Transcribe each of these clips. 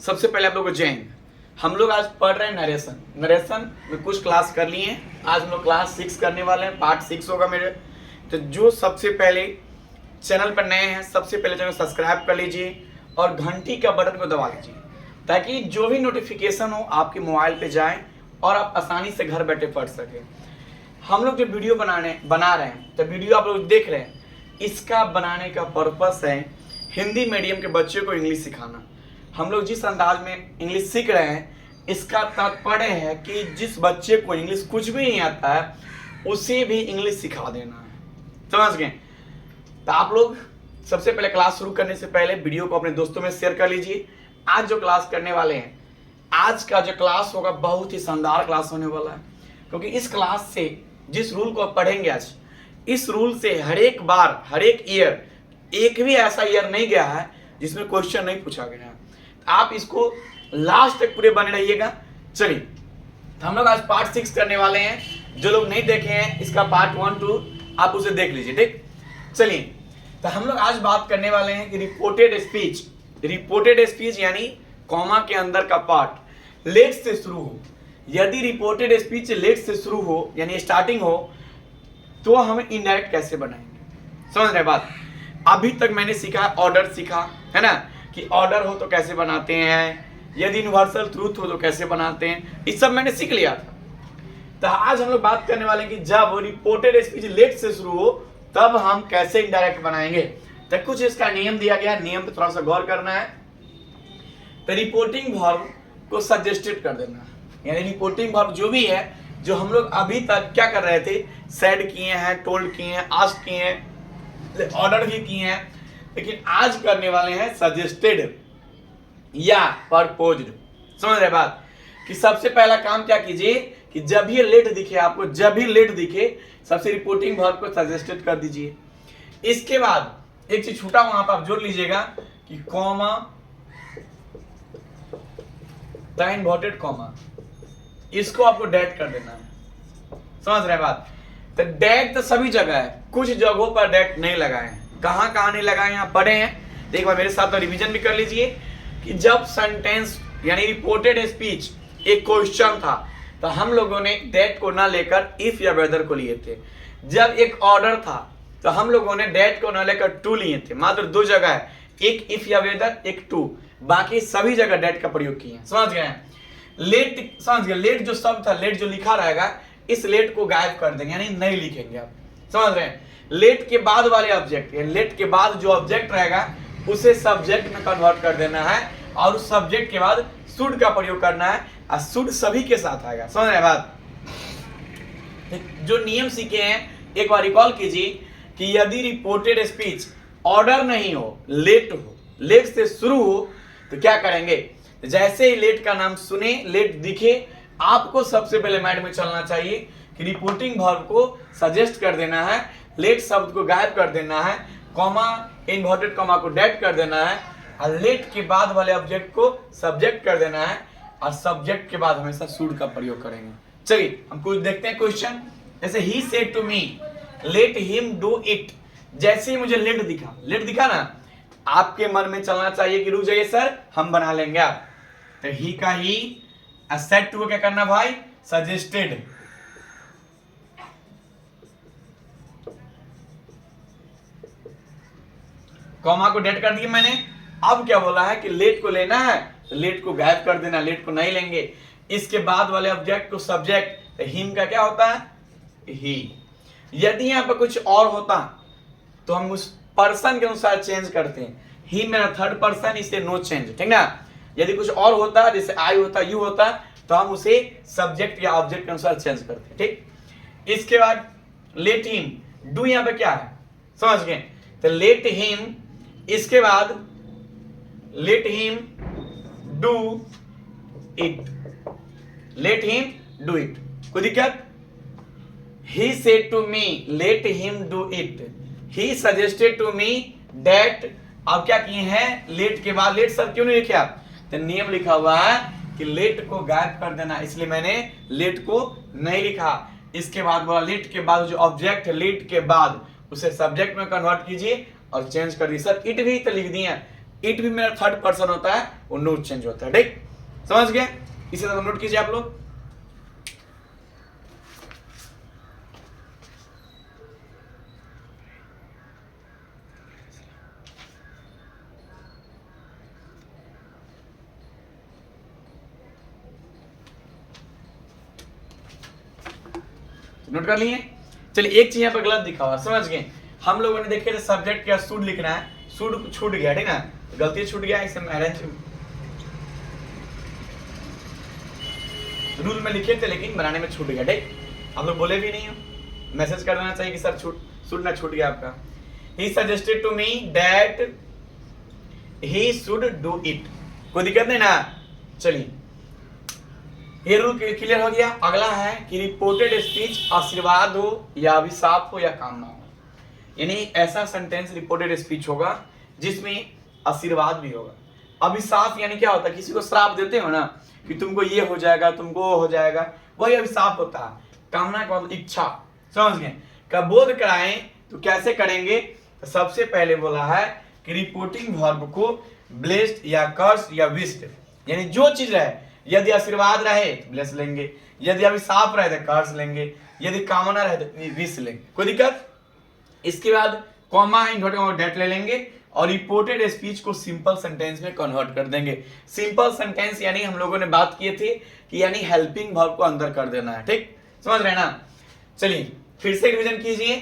सबसे पहले आप लोग को जय हिंद। हम लोग आज पढ़ रहे हैं नरेशन में कुछ क्लास कर लिए हैं। आज हम लोग क्लास 6 करने वाले हैं, पार्ट 6 होगा मेरे। तो जो सबसे पहले चैनल पर नए हैं, सबसे पहले चैनल सब्सक्राइब कर लीजिए और घंटी का बटन को दबा लीजिए ताकि जो भी नोटिफिकेशन हो आपके मोबाइल पे जाए और आप आसानी से घर बैठे पढ़ सकें। हम लोग जो वीडियो बना रहे हैं, तो वीडियो आप लोग देख रहे हैं, इसका बनाने का पर्पस है हिंदी मीडियम के बच्चों को इंग्लिश सिखाना। हम लोग जिस अंदाज में इंग्लिश सीख रहे हैं, इसका तात्पर्य है कि जिस बच्चे को इंग्लिश कुछ भी नहीं आता है उसे भी इंग्लिश सिखा देना है। समझ गए? तो आप लोग सबसे पहले क्लास शुरू करने से पहले वीडियो को अपने दोस्तों में शेयर कर लीजिए। आज जो क्लास करने वाले हैं, आज का जो क्लास होगा बहुत ही शानदार क्लास होने वाला है, क्योंकि इस क्लास से जिस रूल को आप पढ़ेंगे आज, इस रूल से हर एक बार, हर एक ईयर, एक भी ऐसा ईयर नहीं गया है जिसमें क्वेश्चन नहीं पूछा गया है। आप इसको लास्ट तक पूरे बने रहिएगा। चलिए, तो हम लोग आज पार्ट 6 करने वाले हैं। जो लोग नहीं देखे हैं, इसका पार्ट 1, 2 आप उसे देख लीजिए। ठीक, चलिए, तो हम लोग आज बात करने वाले हैं कि रिपोर्टेड स्पीच यानी कॉमा के अंदर का पार्ट लेट से शुरू हो। यदि रिपोर्टेड स्पीच लेट से शुरू हो यानी स्टार्टिंग हो, तो हम इनडायरेक्ट कैसे बनाएंगे? समझ रहे बात? अभी तक मैंने सीखा, ऑर्डर सीखा है ना, कि ऑर्डर हो तो कैसे बनाते हैं, यदि यूनिवर्सल ट्रूथ हो तो कैसे बनाते हैं, इस सब मैंने सीख लिया था। तो आज हम लोग बात करने वाले हैं कि जब रिपोर्टेड स्पीच लेट से शुरू हो तब हम कैसे इनडायरेक्ट बनाएंगे। तो कुछ इसका नियम दिया गया, नियम पे थोड़ा सा गौर करना है। तो रिपोर्टिंग वर्ब को सजेस्टेड कर देना, यानी रिपोर्टिंग वर्ब जो भी है, जो हम लोग अभी तक क्या कर रहे थे, सेड किए हैं, टोल्ड किए हैं, आस्क्ड किए हैं, ऑर्डर भी किए हैं, लेकिन आज करने वाले हैं सजेस्टेड या परपोज्ड। समझ रहे बात? कि सबसे पहला काम क्या कीजिए कि जब भी लेट दिखे आपको, जब भी लेट दिखे, सबसे रिपोर्टिंग वर्ब को सजेस्टेड कर दीजिए। इसके बाद एक चीज छूटा वहां पर आप जोड़ लीजिएगा कि कॉमा, द इन्वर्टेड कॉमा, इसको आपको डेट कर देना है। समझ रहे बात? तो डेट तो सभी जगह है, कुछ जगहों पर डेट नहीं लगाए हैं। कहां कहां नहीं लगाए हैं आप पढ़े हैं, एक बार मेरे साथ रिवीजन भी कर लीजिए। कि जब सेंटेंस यानी रिपोर्टेड स्पीच एक क्वेश्चन था, तो हम लोगों ने डेट को ना लेकर इफ या वेदर को लिए थे। जब एक ऑर्डर था तो हम लोगों ने डेट को ना लेकर टू लिए थे। मात्र दो जगह है, एक इफ या वेदर, एक टू, बाकी सभी जगह डेट का प्रयोग किए हैं। समझ गए? लेट, समझ गए? लेट जो शब्द था, लेट जो लिखा रहेगा, इस लेट को गायब कर देंगे, यानी नहीं लिखेंगे आप। समझ रहे हैं? लेट के बाद वाले ऑब्जेक्ट, लेट के बाद जो ऑब्जेक्ट रहेगा उसे सब्जेक्ट में कन्वर्ट कर देना है, और उस सब्जेक्ट के बाद शुड का प्रयोग करना है, और शुड सभी के साथ आएगा। समझ रहे बात? जो नियम सीखे हैं एक बार रिकॉल कीजिए कि यदि रिपोर्टेड स्पीच ऑर्डर नहीं हो, लेट हो, लेट से शुरू हो, तो क्या करेंगे? जैसे ही लेट का नाम सुने, लेट दिखे, आपको सबसे पहले माइंड में चलना चाहिए कि रिपोर्टिंग वर्ब को सजेस्ट कर देना है, लेट शब्द को गायब कर देना है, कॉमा, इन्वर्टेड कॉमा को डेट कर देना है, और लेट के बाद वाले ऑब्जेक्ट को सब्जेक्ट कर देना है, और सब्जेक्ट के बाद हमेशा शुड का प्रयोग करेंगे। चलिए, हम कुछ देखते हैं क्वेश्चन। जैसे he said to me let him do it. जैसे ही मुझे लेट दिखा ना, आपके मन में चलना चाहिए कि रुक जाइए सर, हम बना लेंगे आप। तो ही का ही, सेड टू को क्या करना भाई? सजेस्टेड। कॉमा को डेट कर दिया मैंने। अब क्या बोला है कि लेट को लेना है, तो लेट को गायब कर देना, लेट को नहीं लेंगे। इसके बाद वाले ऑब्जेक्ट को सब्जेक्ट, तो हिम का क्या होता है? ही। यदि यहाँ पे कुछ और होता तो हम उस पर्सन के अनुसार चेंज करते हैं। ही मेरा थर्ड पर्सन, इसे नो चेंज, ठीक ना। यदि कुछ और होता, जैसे आई होता, यू होता, तो हम उसे सब्जेक्ट या ऑब्जेक्ट के अनुसार चेंज करते हैं। ठीक, इसके बाद लेट हिम, डू यहाँ पे क्या है? समझ गए? तो लेट हिम, इसके बाद let him do it, let him do it. कोई दिक्कत? He said to me let him do it, he suggested to me that. अब क्या किए हैं? लेट के बाद, लेट सर क्यों नहीं लिखे आप? तो नियम लिखा हुआ है कि लेट को गायब कर देना, इसलिए मैंने लेट को नहीं लिखा। इसके बाद बोला लेट के बाद जो ऑब्जेक्ट लेट के बाद उसे सब्जेक्ट में कन्वर्ट कीजिए और चेंज कर दी। सर इट भी तो लिख दिए, इट भी मेरा थर्ड पर्सन होता है, वो नोट चेंज होता है। ठीक, समझ गए? इसे तो नोट कीजिए आप लोग। नोट कर लिए? चलिए, एक चीज यहाँ पर गलत दिखा हुआ, समझ गए? हम लोगों ने देखे थे सब्जेक्ट क्या शुड लिखना है, शुड छूट गया, ठीक ना, गलती छूट गया, इसे अरेंज रूल में लिखे थे लेकिन बनाने में छूट गया। ठीक, हम लोग बोले भी नहीं हो, मैसेज कर देना चाहिए कि सर शुड ना छूट गया आपका। He suggested to me that he should do it, कोई दिक्कत नहीं ना। चलिए, ये रूल क्लियर हो गया। अगला है कि रिपोर्टेड स्पीच आशीर्वाद हो या अभिशाप हो या कामना हो, यानी ऐसा सेंटेंस रिपोर्टेड स्पीच होगा जिसमें आशीर्वाद भी होगा। अभिशाप यानी क्या होता है, किसी को श्राप देते हो ना कि तुमको ये हो जाएगा, तुमको वो हो जाएगा, वही अभिशाप होता है। कामना का मतलब इच्छा, समझ गए? का बोध कराएं तो कैसे करेंगे? तो सबसे पहले बोला है कि रिपोर्टिंग वर्ब को ब्लेस्ड या कर्स या विस्ड, यानी जो चीज है, यदि आशीर्वाद रहे तो ब्लेस लेंगे, यदि अभिशाप रहे तो कर्स लेंगे, यदि कामना रहे तो विश लेंगे, कोई दिक्कत? इसके बाद कॉमा इन्वर्टेड डेट ले लेंगे और रिपोर्टेड स्पीच को सिंपल सेंटेंस में कन्वर्ट कर देंगे। सिंपल सेंटेंस यानी हम लोगों ने बात की थी कि यानी हेल्पिंग वर्ब को अंदर कर देना है। ठीक, समझ रहे ना? चलिए फिर से रिवीजन कीजिए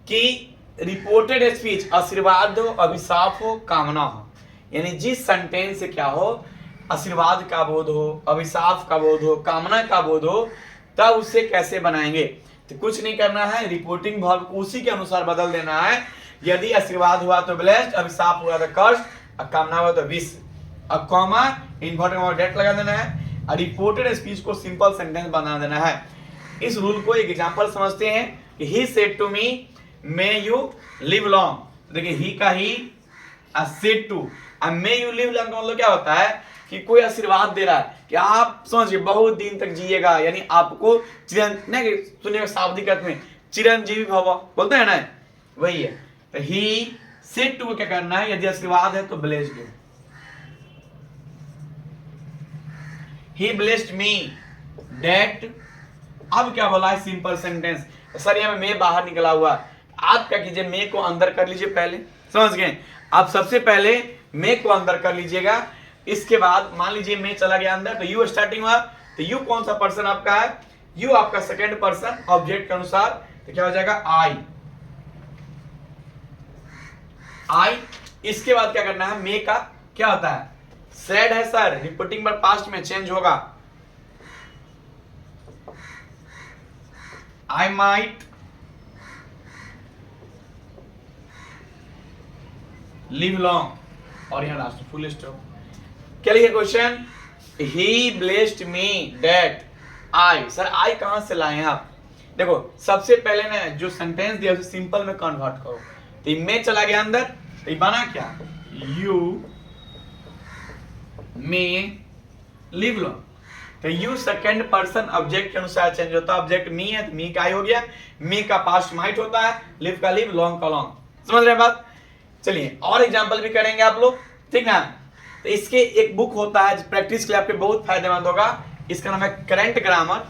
कि रिपोर्टेड स्पीच आशीर्वाद हो, अभिशाप हो, कामना हो, यानी जिस सेंटेंस से क्या हो, आशीर्वाद का बोध हो, अभिशाप का बोध हो, कामना का बोध हो, तब उसे कैसे बनाएंगे? तो कुछ नहीं करना है, रिपोर्टिंग वर्ब को उसी के अनुसार बदल देना है। यदि आशीर्वाद हुआ तो ब्लेस्ड, अभिशाप हुआ तो कर्स्ड, और कामना हुआ तो विश, और कॉमा इन्वर्टेड डेट लगा देना है और रिपोर्टेड स्पीच को सिंपल सेंटेंस बना देना है। इस रूल को एक एग्जांपल समझते हैं कि he said to me may you live long. देखिए, ही का he, said to, may you live long का मतलब क्या होता है कि कोई आशीर्वाद दे रहा है कि आप समझिए बहुत दिन तक जिएगा, यानी आपको सुनिए शाब्दिक अर्थ में चिरंजीवी भव बोलते हैं ना, वही है। तो ही सेड टू क्या करना है, यदि आशीर्वाद है तो ब्लेस्ड हो, ही ब्लेस्ड मी दैट। अब क्या बोला है, सिंपल सेंटेंस। सर यहाँ में बाहर निकला हुआ, आप क्या कीजिए, मे को अंदर कर लीजिए पहले, समझ गए? आप सबसे पहले मे को अंदर कर लीजिएगा, इसके बाद मान लीजिए मे चला गया अंदर, तो यू स्टार्टिंग हुआ, तो यू कौन सा पर्सन आपका है, यू आपका सेकंड पर्सन ऑब्जेक्ट के अनुसार, तो क्या हो जाएगा, आई। आई, इसके बाद क्या करना है, मे का क्या होता है, सैड है सर, रिपोर्टिंग पर पास्ट में चेंज होगा, आई माइट लिव लॉन्ग, और यहां लास्ट फुल स्टॉप। क्या लिखे question, he blessed me that I. Sir I कहां से लाए हैं आप? देखो, सबसे पहले ना जो सेंटेंस दिया उसे सिंपल में कन्वर्ट करो, तो ये मे चला गया अंदर, तो ये बना क्या, यू मे लिव लॉन्ग। तो यू सेकंड पर्सन ऑब्जेक्ट के अनुसार चेंज होता है, ऑब्जेक्ट मी है तो मी का आई हो गया, मी का पास्ट माइट होता है, लिव का लिव, लॉन्ग का लॉन्ग। समझ रहे बात? चलिए और एग्जांपल भी करेंगे आप लोग, ठीक ना? तो इसके एक बुक होता है प्रैक्टिस के लिए आपके बहुत फायदेमंद होगा, इसका नाम है करेंट ग्रामर।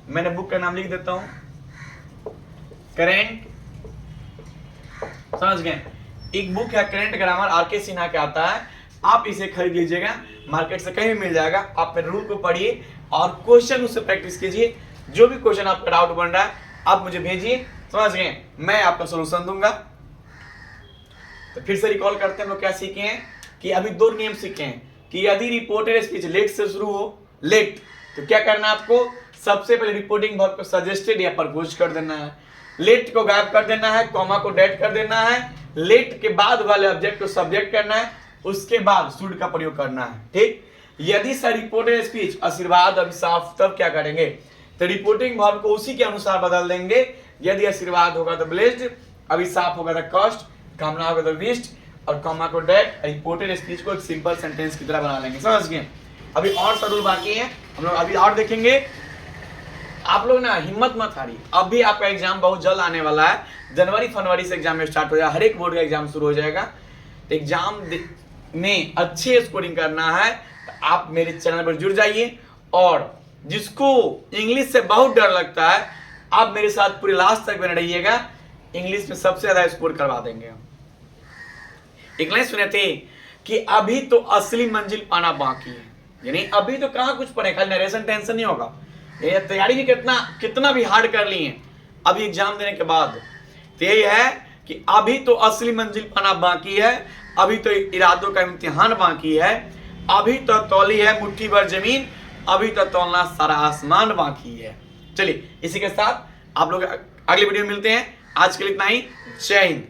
मैंने बुक का नाम लिख देता हूं, करेंट, समझ गए? एक बुक है करेंट ग्रामर, आर.के. सिन्हा का आता है, आप इसे खरीद लीजिएगा, मार्केट से कहीं भी मिल जाएगा। आप मेरे रूल को पढ़िए और क्वेश्चन उससे प्रैक्टिस कीजिए। जो भी क्वेश्चन आपका डाउट बन रहा है आप मुझे भेजिए, समझ गए? मैं आपका सोल्यूशन दूंगा। तो फिर से रिकॉल करते हैं, हम लोग क्या सीखे हैं कि अभी दो नियम सीखे हैं कि यदि रिपोर्टेड स्पीच लेट से शुरू हो, लेट, तो क्या करना है आपको, सबसे पहले रिपोर्टिंग वर्ब को सजेस्टेड या प्रपोज कर देना है, लेट को गायब कर देना है, कॉमा को डेट कर देना है, लेट के बाद वाले ऑब्जेक्ट को सब्जेक्ट करना है, उसके बाद शुड का प्रयोग करना है। ठीक, यदि सर रिपोर्टेड स्पीच आशीर्वाद अभिशाप, तब क्या करेंगे, तो रिपोर्टिंग वर्ब को उसी के अनुसार बदल देंगे। यदि आशीर्वाद होगा तो ब्लेस्ड, अभिशाप होगा तो कर्स्ड, कामना होगा तो विश्ड, और कॉमा को डेट। रिपोर्टेड स्पीच को एक सिंपल सेंटेंस की तरह बना लेंगे, समझ गए? अभी और शेड्यूल बाकी है, हम लोग अभी और देखेंगे। आप लोग ना हिम्मत मत हारिए, अभी आपका एग्जाम बहुत जल्द आने वाला है, जनवरी फरवरी से एग्जाम स्टार्ट हो जाएगा, हर एक बोर्ड का एग्जाम शुरू हो जाएगा। एग्जाम में अच्छे स्कोरिंग करना है तो आप मेरे चैनल पर जुड़ जाइए, और जिसको इंग्लिश से बहुत डर लगता है आप मेरे साथ पूरे लास्ट तक बने रहिएगा, इंग्लिश में सबसे ज्यादा स्कोर करवा देंगे। एक लाइन सुने थे कि अभी तो असली मंजिल पाना बाकी है, यानी अभी तो कहाँ कुछ पढ़े, खाली नरेशन टेंशन नहीं होगा, ये तैयारी भी कितना भी हार्ड कर ली है अभी एग्जाम देने के बाद, तो यही है कि अभी तो असली मंजिल पाना बाकी है, अभी तो इरादों का इम्तिहान बाकी है, अभी तो तौली है मुट्ठी भर जमीन, अभी तो तौलना सारा आसमान बाकी है। चलिए इसी के साथ आप लोग अगले वीडियो में मिलते हैं, आज के लिए इतना ही, जय हिंद।